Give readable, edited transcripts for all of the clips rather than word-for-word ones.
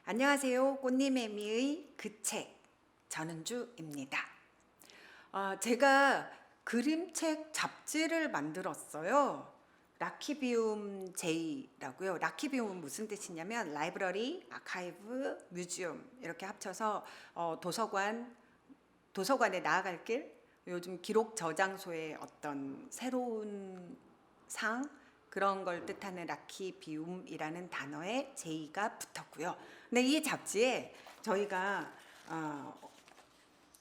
안녕하세요. 꽃님의미의 그 책 전은주입니다. 제가 그림책 잡지를 만들었어요. 라키비움 J라고요. 라키비움은 무슨 뜻이냐면 라이브러리, 아카이브, 뮤지엄 이렇게 합쳐서 도서관에 나아갈 길, 요즘 기록 저장소의 어떤 새로운 상 그런 걸 뜻하는 라키비움이라는 단어에 J가 붙었고요. 근데 이 잡지에 저희가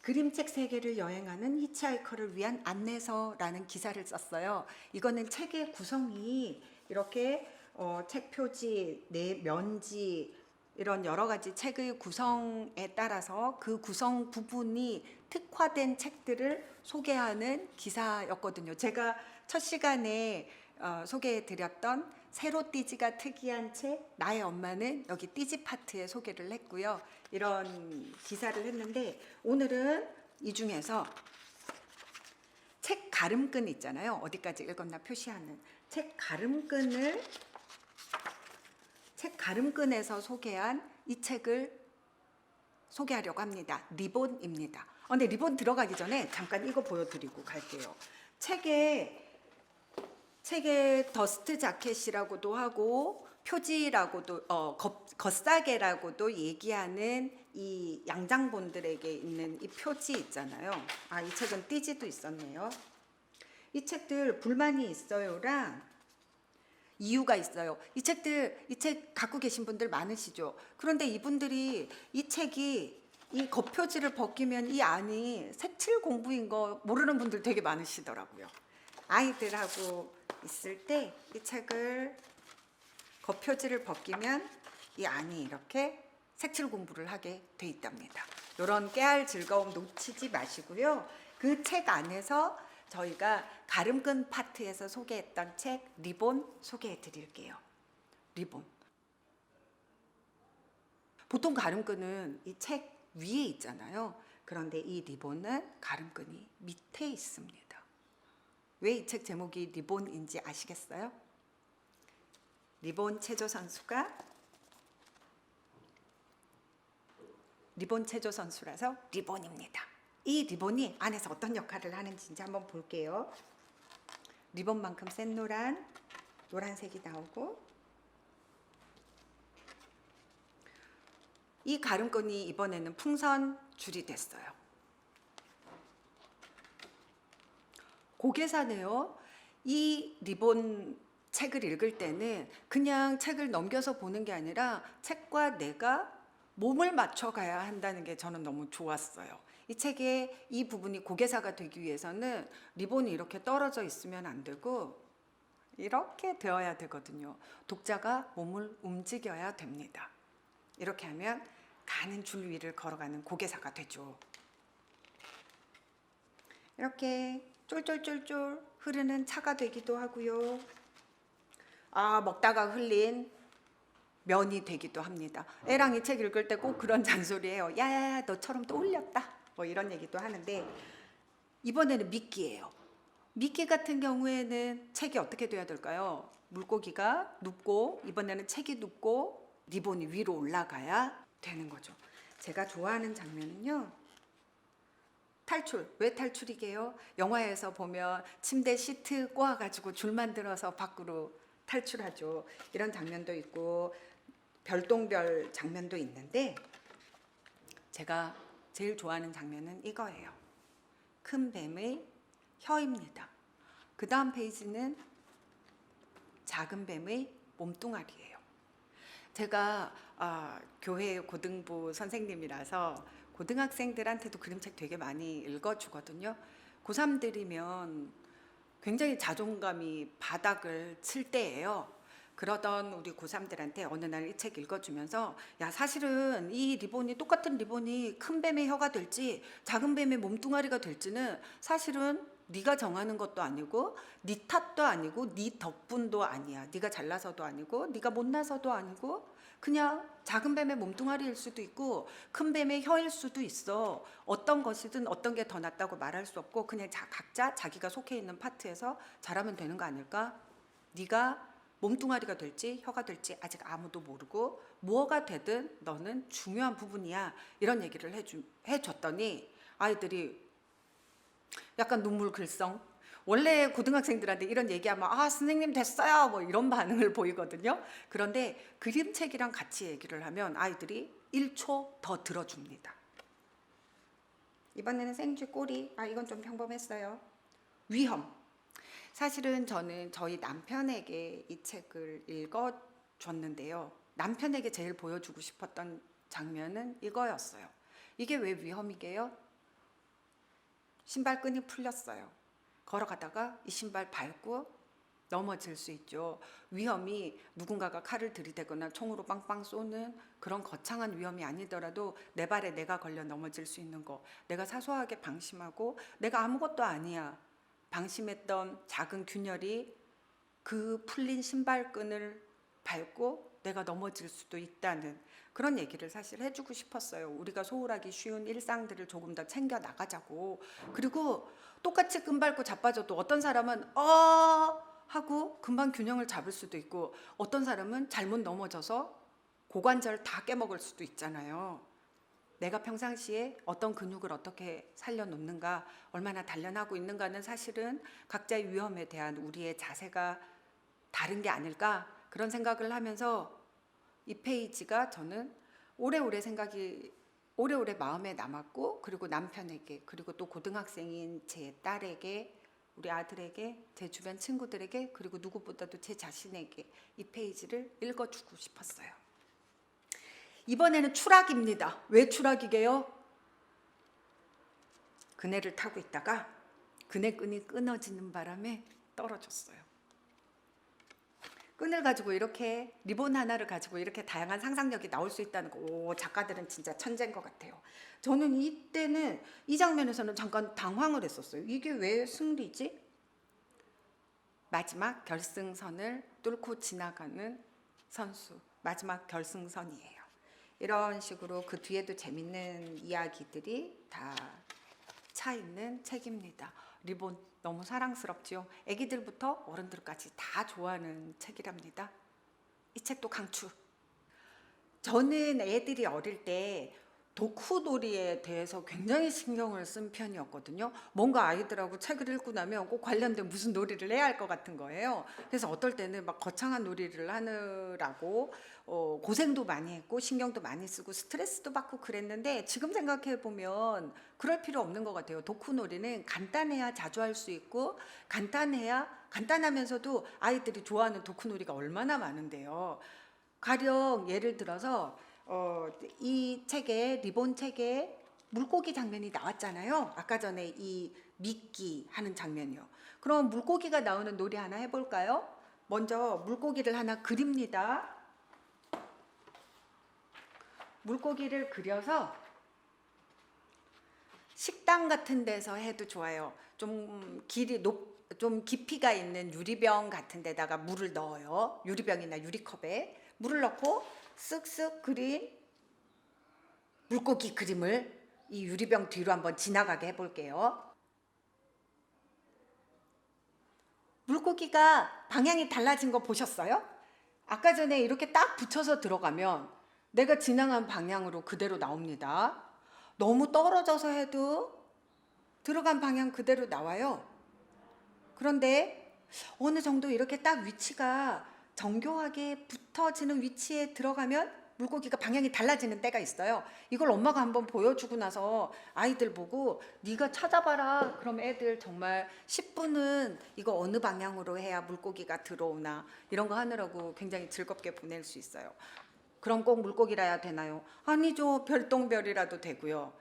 그림책 세계를 여행하는 히치하이커를 위한 안내서라는 기사를 썼어요. 이거는 책의 구성이 이렇게 책 표지, 면지 이런 여러 가지 책의 구성에 따라서 그 구성 부분이 특화된 책들을 소개하는 기사였거든요. 제가 첫 시간에 소개해드렸던 세로띠지가 특이한 책 나의 엄마는 여기 띠지 파트에 소개를 했고요. 이런 기사를 했는데 오늘은 이 중에서 책 가름끈 있잖아요. 어디까지 읽었나 표시하는 책 가름끈에서 소개한 이 책을 소개하려고 합니다. 리본입니다. 근데 리본 들어가기 전에 잠깐 이거 보여드리고 갈게요. 책에 더스트 자켓이라고도 하고 표지라고도 겉사계라고도 얘기하는 이 양장본들에게 있는 이 표지 있잖아요. 이 책은 띠지도 있었네요. 이 책들 불만이 있어요랑 이유가 있어요. 이 책 갖고 계신 분들 많으시죠. 그런데 이분들이 이 책이 이 겉표지를 벗기면 이 안이 색칠 공부인 거 모르는 분들 되게 많으시더라고요. 아이들하고 있을 때 이 책을 겉표지를 벗기면 이 안이 이렇게 색칠 공부를 하게 돼 있답니다. 이런 깨알 즐거움 놓치지 마시고요. 그 책 안에서 저희가 가름끈 파트에서 소개했던 책 리본 소개해 드릴게요. 리본. 보통 가름끈은 이 책 위에 있잖아요. 그런데 이 리본은 가름끈이 밑에 있습니다. 왜 이 책 제목이 리본인지 아시겠어요? 리본 체조 선수라서 리본입니다. 이 리본이 안에서 어떤 역할을 하는지 이제 한번 볼게요. 리본만큼 센 노란색이 나오고 이 가름끈이 이번에는 풍선 줄이 됐어요. 고개사네요. 이 리본 책을 읽을 때는 그냥 책을 넘겨서 보는 게 아니라 책과 내가 몸을 맞춰 가야 한다는 게 저는 너무 좋았어요. 이 책의 이 부분이 고개사가 되기 위해서는 리본이 이렇게 떨어져 있으면 안 되고 이렇게 되어야 되거든요. 독자가 몸을 움직여야 됩니다. 이렇게 하면 가는 줄 위를 걸어가는 고개사가 되죠. 이렇게 쫄쫄쫄쫄 흐르는 차가 되기도 하고요. 먹다가 흘린 면이 되기도 합니다. 애랑 이 책 읽을 때 꼭 그런 잔소리예요. 야야야 너처럼 또 흘렸다. 뭐 이런 얘기도 하는데 이번에는 미끼예요. 미끼 같은 경우에는 책이 어떻게 돼야 될까요? 물고기가 눕고 이번에는 책이 눕고 리본이 위로 올라가야 되는 거죠. 제가 좋아하는 장면은요. 탈출. 왜 탈출이게요? 영화에서 보면 침대 시트 꼬아가지고 줄 만들어서 밖으로 탈출하죠. 이런 장면도 있고 별똥별 장면도 있는데 제가 제일 좋아하는 장면은 이거예요. 큰 뱀의 혀입니다. 그 다음 페이지는 작은 뱀의 몸뚱아리예요. 제가 교회 고등부 선생님이라서 고등학생들한테도 그림책 되게 많이 읽어주거든요. 고3들이면 굉장히 자존감이 바닥을 칠 때예요. 그러던 우리 고3들한테 어느 날 이 책 읽어주면서 야 사실은 이 리본이 똑같은 리본이 큰 뱀의 혀가 될지 작은 뱀의 몸뚱아리가 될지는 사실은 네가 정하는 것도 아니고 네 탓도 아니고 네 덕분도 아니야. 네가 잘나서도 아니고 네가 못나서도 아니고 그냥 작은 뱀의 몸뚱아리일 수도 있고 큰 뱀의 혀일 수도 있어. 어떤 것이든 어떤 게 더 낫다고 말할 수 없고 그냥 각자 자기가 속해 있는 파트에서 잘하면 되는 거 아닐까? 네가 몸뚱아리가 될지 혀가 될지 아직 아무도 모르고 뭐가 되든 너는 중요한 부분이야. 이런 얘기를 해줬더니 아이들이 약간 눈물 글썽. 원래 고등학생들한테 이런 얘기하면 아 선생님 됐어요 뭐 이런 반응을 보이거든요. 그런데 그림책이랑 같이 얘기를 하면 아이들이 1초 더 들어줍니다. 이번에는 생쥐 꼬리. 아 이건 좀 평범했어요. 위험. 사실은 저는 저희 남편에게 이 책을 읽어줬는데요. 남편에게 제일 보여주고 싶었던 장면은 이거였어요. 이게 왜 위험이게요? 신발끈이 풀렸어요. 걸어가다가 이 신발 밟고 넘어질 수 있죠. 위험이 누군가가 칼을 들이대거나 총으로 빵빵 쏘는 그런 거창한 위험이 아니더라도 내 발에 내가 걸려 넘어질 수 있는 거. 내가 사소하게 방심하고 내가 아무것도 아니야. 방심했던 작은 균열이 그 풀린 신발끈을 밟고 내가 넘어질 수도 있다는 그런 얘기를 사실 해주고 싶었어요. 우리가 소홀하기 쉬운 일상들을 조금 더 챙겨 나가자고. 그리고 똑같이 끈 밟고 자빠져도 어떤 사람은 하고 금방 균형을 잡을 수도 있고 어떤 사람은 잘못 넘어져서 고관절 다 깨먹을 수도 있잖아요. 내가 평상시에 어떤 근육을 어떻게 살려놓는가, 얼마나 단련하고 있는가는 사실은 각자의 위험에 대한 우리의 자세가 다른 게 아닐까 그런 생각을 하면서 이 페이지가 저는 오래오래 마음에 남았고 그리고 남편에게 그리고 또 고등학생인 제 딸에게 우리 아들에게 제 주변 친구들에게 그리고 누구보다도 제 자신에게 이 페이지를 읽어주고 싶었어요. 이번에는 추락입니다. 왜 추락이게요? 그네를 타고 있다가 그네 끈이 끊어지는 바람에 떨어졌어요. 끈을 가지고 이렇게 리본 하나를 가지고 이렇게 다양한 상상력이 나올 수 있다는 거. 오, 작가들은 진짜 천재인 것 같아요. 저는 이때는 이 장면에서는 잠깐 당황을 했었어요. 이게 왜 승리지? 마지막 결승선을 뚫고 지나가는 선수. 마지막 결승선이에요. 이런 식으로 그 뒤에도 재밌는 이야기들이 다 차 있는 책입니다. 리본 너무 사랑스럽지요. 애기들부터 어른들까지 다 좋아하는 책이랍니다. 이 책도 강추. 저는 애들이 어릴 때 도쿠놀이에 대해서 굉장히 신경을 쓴 편이었거든요. 뭔가 아이들하고 책을 읽고 나면 꼭 관련된 무슨 놀이를 해야 할 것 같은 거예요. 그래서 어떨 때는 막 거창한 놀이를 하느라고 고생도 많이 했고 신경도 많이 쓰고 스트레스도 받고 그랬는데 지금 생각해 보면 그럴 필요 없는 것 같아요. 도쿠놀이는 간단해야 자주 할 수 있고 간단하면서도 아이들이 좋아하는 도쿠놀이가 얼마나 많은데요. 가령 예를 들어서 이 책에 리본 책에 물고기 장면이 나왔잖아요. 아까 전에 이 미끼 하는 장면이요. 그럼 물고기가 나오는 놀이 하나 해볼까요? 먼저 물고기를 하나 그립니다. 물고기를 그려서 식당 같은 데서 해도 좋아요. 좀 깊이가 있는 유리병 같은 데다가 물을 넣어요. 유리병이나 유리컵에 물을 넣고 쓱쓱 그린 물고기 그림을 이 유리병 뒤로 한번 지나가게 해볼게요. 물고기가 방향이 달라진 거 보셨어요? 아까 전에 이렇게 딱 붙여서 들어가면 내가 지나간 방향으로 그대로 나옵니다. 너무 떨어져서 해도 들어간 방향 그대로 나와요. 그런데 어느 정도 이렇게 딱 위치가 정교하게 붙어지는 위치에 들어가면 물고기가 방향이 달라지는 때가 있어요. 이걸 엄마가 한번 보여주고 나서 아이들 보고 네가 찾아봐라. 그럼 애들 정말 10분은 이거 어느 방향으로 해야 물고기가 들어오나 이런 거 하느라고 굉장히 즐겁게 보낼 수 있어요. 그럼 꼭 물고기라야 되나요? 아니죠. 별똥별이라도 되고요.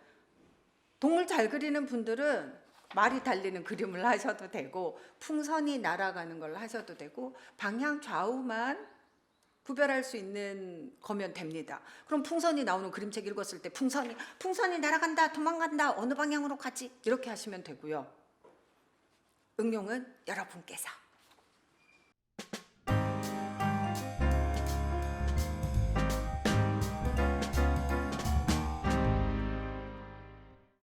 동물 잘 그리는 분들은 말이 달리는 그림을 하셔도 되고 풍선이 날아가는 걸 하셔도 되고 방향 좌우만 구별할 수 있는 거면 됩니다. 그럼 풍선이 나오는 그림책 읽었을 때 풍선이 날아간다, 도망간다, 어느 방향으로 가지 이렇게 하시면 되고요. 응용은 여러분께서